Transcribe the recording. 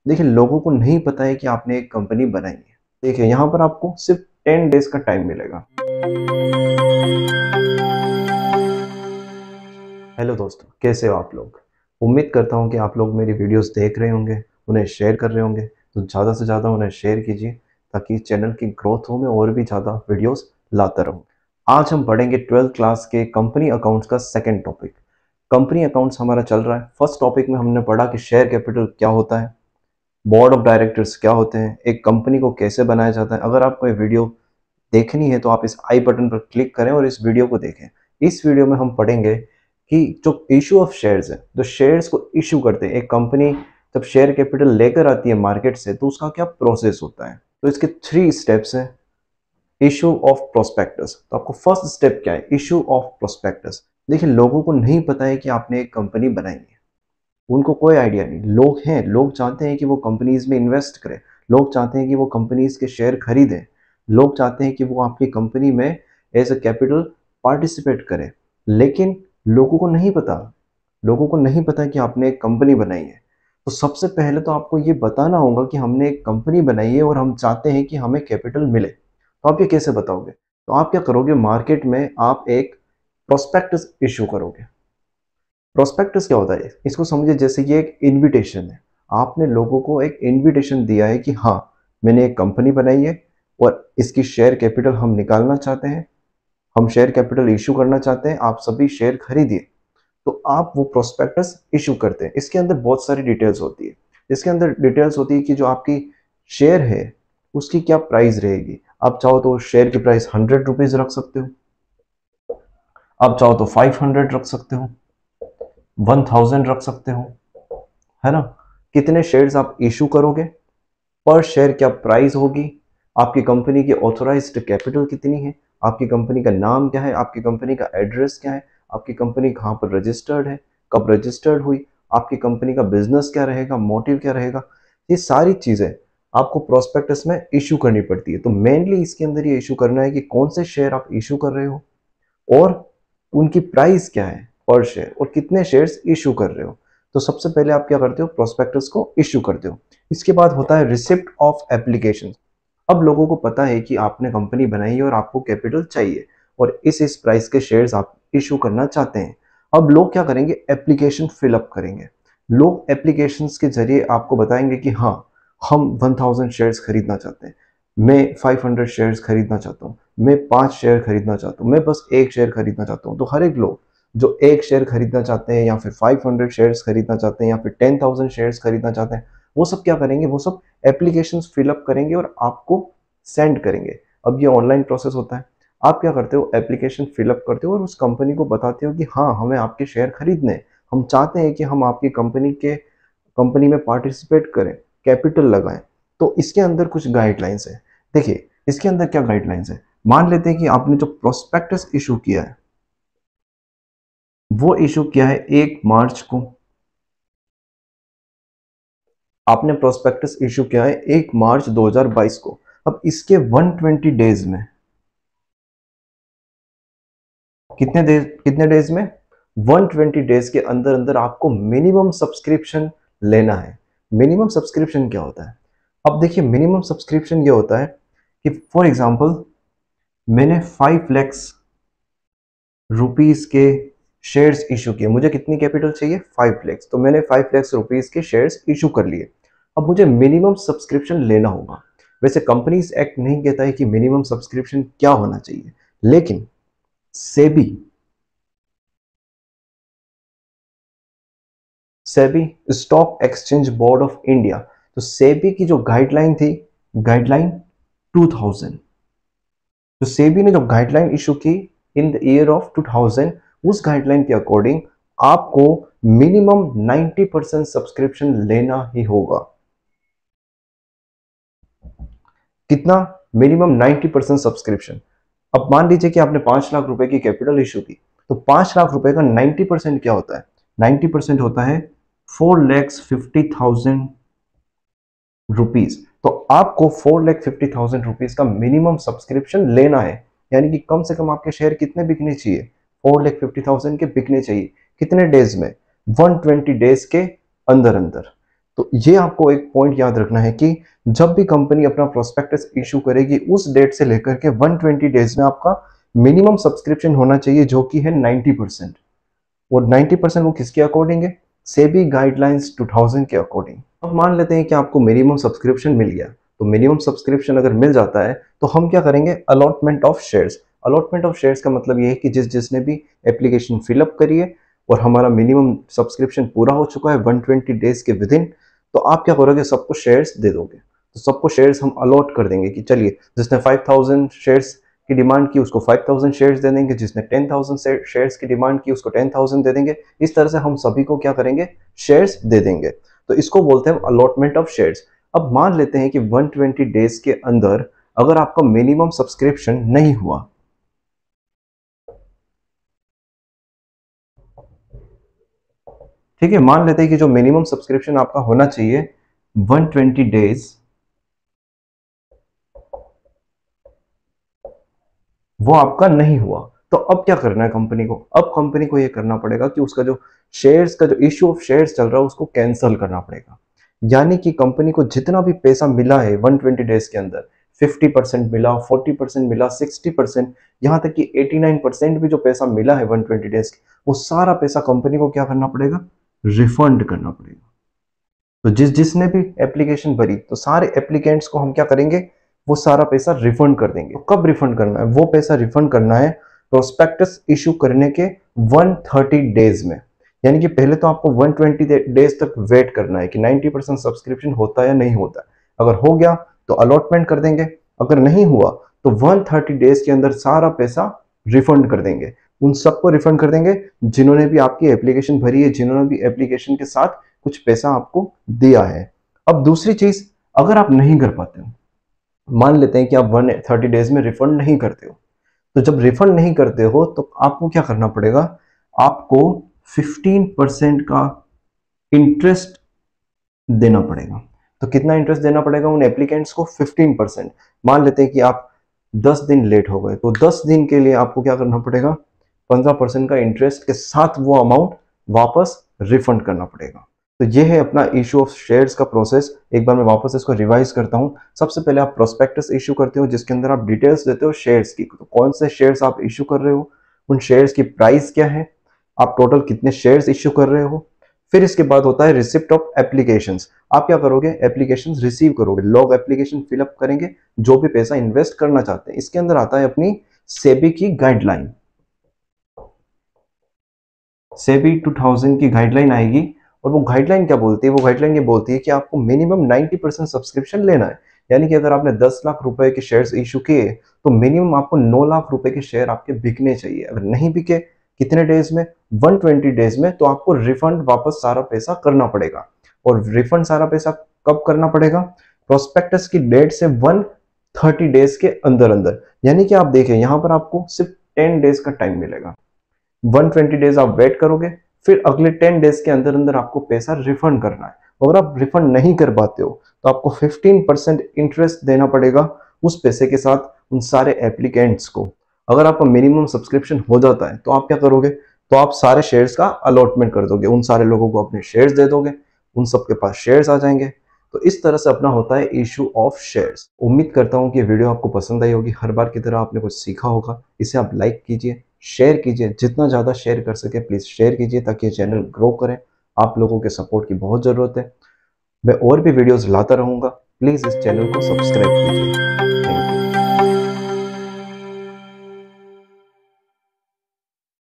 देखिए, लोगों को नहीं पता है कि आपने एक कंपनी बनाई है। देखिए, यहाँ पर आपको सिर्फ 10 डेज का टाइम मिलेगा। हेलो दोस्तों, कैसे हो आप लोग? उम्मीद करता हूँ कि आप लोग मेरी वीडियोस देख रहे होंगे, उन्हें शेयर कर रहे होंगे। तो ज़्यादा से ज़्यादा उन्हें शेयर कीजिए ताकि चैनल की ग्रोथ हो, मैं और भी ज़्यादा वीडियोस लाता रहूँ। आज हम पढ़ेंगे 12th क्लास के कंपनी अकाउंट्स का सेकंड टॉपिक। कंपनी अकाउंट्स हमारा चल रहा है। फर्स्ट टॉपिक में हमने पढ़ा कि शेयर कैपिटल क्या होता है, बोर्ड ऑफ डायरेक्टर्स क्या होते हैं, एक कंपनी को कैसे बनाया जाता है। अगर आपको ये वीडियो देखनी है तो आप इस आई बटन पर क्लिक करें और इस वीडियो को देखें। इस वीडियो में हम पढ़ेंगे कि जो इशू ऑफ शेयर्स है, जो शेयर्स को इशू करते हैं, एक कंपनी जब शेयर कैपिटल लेकर आती है मार्केट से तो उसका क्या प्रोसेस होता है। तो इसके 3 स्टेप्स हैं। इशू ऑफ प्रोस्पेक्टस, तो आपको फर्स्ट स्टेप क्या है? Issue of prospectus. देखिए, लोगों को नहीं पता है कि आपने एक कंपनी बनाई है, उनको कोई आइडिया नहीं। लोग हैं, लोग चाहते हैं कि वो कंपनीज में इन्वेस्ट करें, लोग चाहते हैं कि वो कंपनीज के शेयर खरीदें, लोग चाहते हैं कि वो आपकी कंपनी में एज अ कैपिटल पार्टिसिपेट करें। लेकिन लोगों को नहीं पता, लोगों को नहीं पता कि आपने एक कंपनी बनाई है। तो सबसे पहले तो आपको ये बताना होगा कि हमने एक कंपनी बनाई है और हम चाहते हैं कि हमें कैपिटल मिले। तो आप ये कैसे बताओगे? तो आप क्या करोगे, मार्केट में आप एक प्रोस्पेक्टस इशू करोगे। प्रोस्पेक्टस क्या होता है? इसको समझिए जैसे ये एक इनविटेशन है। आपने लोगों को एक इनविटेशन दिया है कि हाँ, मैंने एक कंपनी बनाई है और इसकी शेयर कैपिटल हम निकालना चाहते हैं, हम शेयर कैपिटल इशू करना चाहते हैं, आप सभी शेयर खरीदिए। तो आप वो प्रोस्पेक्टस इशू करते हैं। इसके अंदर बहुत सारी डिटेल्स होती है। इसके अंदर डिटेल्स होती है कि जो आपकी शेयर है उसकी क्या प्राइस रहेगी। आप चाहो तो शेयर की प्राइस 100 रुपीज रख सकते हो, आप चाहो तो 500 रख सकते हो, 1000 रख सकते हो, है ना। कितने शेयर्स आप इशू करोगे, पर शेयर क्या प्राइस होगी, आपकी कंपनी की ऑथोराइज्ड कैपिटल कितनी है, आपकी कंपनी का नाम क्या है, आपकी कंपनी का एड्रेस क्या है, आपकी कंपनी कहाँ पर रजिस्टर्ड है, कब रजिस्टर्ड हुई, आपकी कंपनी का बिजनेस क्या रहेगा, मोटिव क्या रहेगा। ये सारी चीज़ें आपको प्रोस्पेक्टस में इशू करनी पड़ती है। तो मेनली इसके अंदर ये इशू करना है कि कौन से शेयर आप इशू कर रहे हो और उनकी प्राइस क्या है पर शेयर, और कितने शेयर्स इशू कर रहे हो। तो सबसे पहले आप क्या करते हो, प्रोस्पेक्टस को इशू करते हो। इसके बाद होता है रिसिप्ट ऑफ एप्लीकेशन। अब लोगों को पता है कि आपने कंपनी बनाई है और आपको कैपिटल चाहिए और इस प्राइस के शेयर्स आप इशू करना चाहते हैं। अब लोग क्या करेंगे, एप्लीकेशन फिलअप करेंगे। लोग एप्लीकेशंस के जरिए आपको बताएंगे कि हाँ, हम 1000 शेयर्स खरीदना चाहते हैं, मैं 500 शेयर्स खरीदना चाहता हूँ, मैं 5 शेयर खरीदना चाहता हूँ, मैं बस 1 शेयर खरीदना चाहता हूँ। तो हर एक लोग जो 1 शेयर खरीदना चाहते हैं या फिर 500 शेयर्स खरीदना चाहते हैं या फिर 10,000 शेयर्स खरीदना चाहते हैं, वो सब क्या करेंगे, वो सब एप्लीकेशंस फिलअप करेंगे और आपको सेंड करेंगे। अब ये ऑनलाइन प्रोसेस होता है। आप क्या करते हो, एप्लीकेशन फिलअप करते हो और उस कंपनी को बताते हो कि हाँ, हमें आपके शेयर खरीदने हैं, हम चाहते हैं कि हम आपकी कंपनी में पार्टिसिपेट करें, कैपिटल लगाएं। तो इसके अंदर कुछ गाइडलाइंस है। देखिए, इसके अंदर क्या गाइडलाइंस है। मान लेते हैं कि आपने जो प्रोस्पेक्टस इशू किया है वो इशू किया है 1 मार्च को। आपने प्रोस्पेक्टस इशू किया है 1 मार्च 2022 को। अब इसके 120 डेज में, कितने डेज में, 120 डेज के अंदर अंदर आपको मिनिमम सब्सक्रिप्शन लेना है। मिनिमम सब्सक्रिप्शन क्या होता है? अब देखिए, मिनिमम सब्सक्रिप्शन ये होता है कि फॉर एग्जांपल मैंने 5 लैक्स रुपीस के शेयर्स इशू किए। मुझे कितनी कैपिटल चाहिए, 5 लैक्स। तो मैंने 5 लैक्स रुपीस के शेयर्स इशू कर लिए। अब मुझे मिनिमम सब्सक्रिप्शन लेना होगा। वैसे कंपनीज एक्ट नहीं कहता है कि मिनिमम सब्सक्रिप्शन क्या होना चाहिए, लेकिन SEBI SEBI stock exchange board of India, तो सेबी की जो गाइडलाइन थी, गाइडलाइन 2000, तो सेबी ने जो गाइडलाइन इशू की इन द ईयर ऑफ 2000, उस गाइडलाइन के अकॉर्डिंग आपको मिनिमम 90% सब्सक्रिप्शन लेना ही होगा। कितना? Minimum 90% subscription. अब मान लीजिए कि आपने 5 लाख रुपए की कैपिटल इशू की, तो 5 लाख रुपए का 90% क्या होता है? 90% होता है 4,50,000 रुपीज। तो आपको 4,50,000 रुपीज का मिनिमम सब्सक्रिप्शन लेना है। यानी कि कम से कम आपके शेयर कितने बिकने चाहिए? 4,50,000 के बिकने चाहिए। कितने डेज में? 120 डेज के अंदर अंदर। तो ये आपको एक पॉइंट याद रखना है कि जब भी कंपनी अपना प्रोस्पेक्टस इशू करेगी उस डेट से लेकर के 120 डेज में आपका मिनिमम सब्सक्रिप्शन होना चाहिए, जो कि है 90%। और 90% वो किसके अकॉर्डिंग है? सेबी गाइडलाइंस 2000 के अकॉर्डिंग। अब मान लेते हैं कि आपको मिनिमम सब्सक्रिप्शन मिल गया, तो मिनिमम सब्सक्रिप्शन अगर मिल जाता है तो हम क्या करेंगे? Allotment of shares. Allotment of shares का मतलब ये है कि जिसने भी एप्लीकेशन फिलअप करी है और हमारा मिनिमम सब्सक्रिप्शन पूरा हो चुका है 120 डेज के विद इन, तो आप क्या करोगे? सबको शेयर्स दे दोगे। तो सबको शेयर्स हम अलॉट कर देंगे कि चलिए जिसने 5000 शेयर्स की डिमांड की उसको 5000 शेयर्स दे देंगे, जिसने 10,000 शेयर्स की डिमांड की उसको 10,000 दे देंगे। इस तरह से हम सभी को क्या करेंगे? शेयर्स दे देंगे। तो इसको बोलते हैं अलॉटमेंट ऑफ शेयर्स। अब मान लेते हैं कि 120 डेज के अंदर अगर आपका मिनिमम सब्सक्रिप्शन नहीं हुआ, ठीक है, मान लेते हैं कि जो मिनिमम सब्सक्रिप्शन आपका होना चाहिए 120 डेज, वो आपका नहीं हुआ, तो अब क्या करना है कंपनी को? अब कंपनी को ये करना पड़ेगा कि उसका जो शेयर्स का जो इश्यू ऑफ शेयर्स चल रहा है उसको कैंसिल करना पड़ेगा। यानी कि कंपनी को जितना भी पैसा मिला है 120 डेज के अंदर, 50% मिला, 40% मिला, 60%, यहाँ तक कि 89% भी जो पैसा मिला है 120 डेज, वो सारा पैसा कंपनी को क्या करना पड़ेगा? रिफंड करना पड़ेगा। तो जिसने भी एप्लीकेशन भरी, तो सारे एप्लीकेंट्स को हम क्या करेंगे? वो सारा पैसा रिफंड कर देंगे। तो कब रिफंड करना है? वो पैसा रिफंड करना है प्रोस्पेक्टस इशू करने के 130 डेज में। यानी कि पहले तो आपको 120 डेज तक वेट करना है कि 90% सब्सक्रिप्शन होता है या नहीं होता है। अगर हो गया तो अलॉटमेंट कर देंगे, अगर नहीं हुआ तो 130 डेज के अंदर सारा पैसा रिफंड कर देंगे। उन सबको रिफंड कर देंगे जिन्होंने भी आपकी एप्लीकेशन भरी है, जिन्होंने भी एप्लीकेशन के साथ कुछ पैसा आपको दिया है। अब दूसरी चीज, अगर आप नहीं कर पाते हो, मान लेते हैं कि आप 130 डेज में रिफंड नहीं करते हो, तो जब रिफंड नहीं करते हो तो आपको क्या करना पड़ेगा? आपको 15% का इंटरेस्ट देना पड़ेगा। तो कितना इंटरेस्ट देना पड़ेगा उन एप्लीकेंट्स को? 15%। मान लेते हैं कि आप 10 दिन लेट हो गए, तो 10 दिन के लिए आपको क्या करना पड़ेगा? 15% का इंटरेस्ट के साथ वो अमाउंट वापस रिफंड करना पड़ेगा। तो ये है अपना इशू ऑफ शेयर्स का प्रोसेस। एक बार मैं वापस इसको रिवाइज करता हूँ। सबसे पहले आप प्रोस्पेक्टस इशू करते हो जिसके अंदर आप डिटेल्स देते हो शेयर्स की, तो कौन से शेयर्स आप इशू कर रहे हो, उन शेयर्स की प्राइस क्या है, आप टोटल कितने शेयर्स इशू कर रहे हो। फिर इसके बाद होता है रिसिप्ट ऑफ एप्लीकेशंस। आप क्या करोगे? एप्लीकेशंस रिसीव करोगे, लोग एप्लीकेशन फिलअप करेंगे जो भी पैसा इन्वेस्ट करना चाहते हैं। इसके अंदर आता है अपनी सेबी की गाइडलाइन। सेबी 2000 की गाइडलाइन आएगी और वो गाइडलाइन क्या बोलती है? वो गाइडलाइन ये बोलती है कि आपको मिनिमम 90% सब्सक्रिप्शन लेना है। यानी कि अगर आपने 10 लाख रुपए के शेयर्स इशू किए तो मिनिमम आपको 9 लाख रुपए के शेयर आपके बिकने चाहिए। अगर नहीं बिके, कितने डेज में? 120 डेज में, तो आपको रिफंड वापस सारा पैसा करना पड़ेगा। और रिफंड सारा पैसा कब करना पड़ेगा? प्रोस्पेक्टस की डेट से 130 डेज के अंदर अंदर। यानी कि आप देखें यहाँ पर आपको सिर्फ 10 डेज का टाइम मिलेगा। 120 डेज आप वेट करोगे, फिर अगले 10 डेज के अंदर अंदर आपको पैसा रिफंड करना है। अगर आप रिफंड नहीं कर पाते हो तो आपको 15% इंटरेस्ट देना पड़ेगा उस पैसे के साथ उन सारे एप्लीकेंट्स को। अगर आपका मिनिमम सब्सक्रिप्शन हो जाता है तो आप क्या करोगे? तो आप सारे शेयर्स का अलॉटमेंट कर दोगे, उन सारे लोगों को अपने शेयर्स दे दोगे, उन सबके पास शेयर्स आ जाएंगे। तो इस तरह से अपना होता है इशू ऑफ शेयर्स। उम्मीद करता हूँ कि वीडियो आपको पसंद आई होगी, हर बार की तरह आपने कुछ सीखा होगा। इसे आप लाइक कीजिए, शेयर कीजिए, जितना ज़्यादा शेयर कर सके प्लीज़ शेयर कीजिए ताकि ये चैनल ग्रो करे। आप लोगों के सपोर्ट की बहुत ज़रूरत है। मैं और भी वीडियोस लाता रहूँगा, प्लीज़ इस चैनल को सब्सक्राइब कीजिए।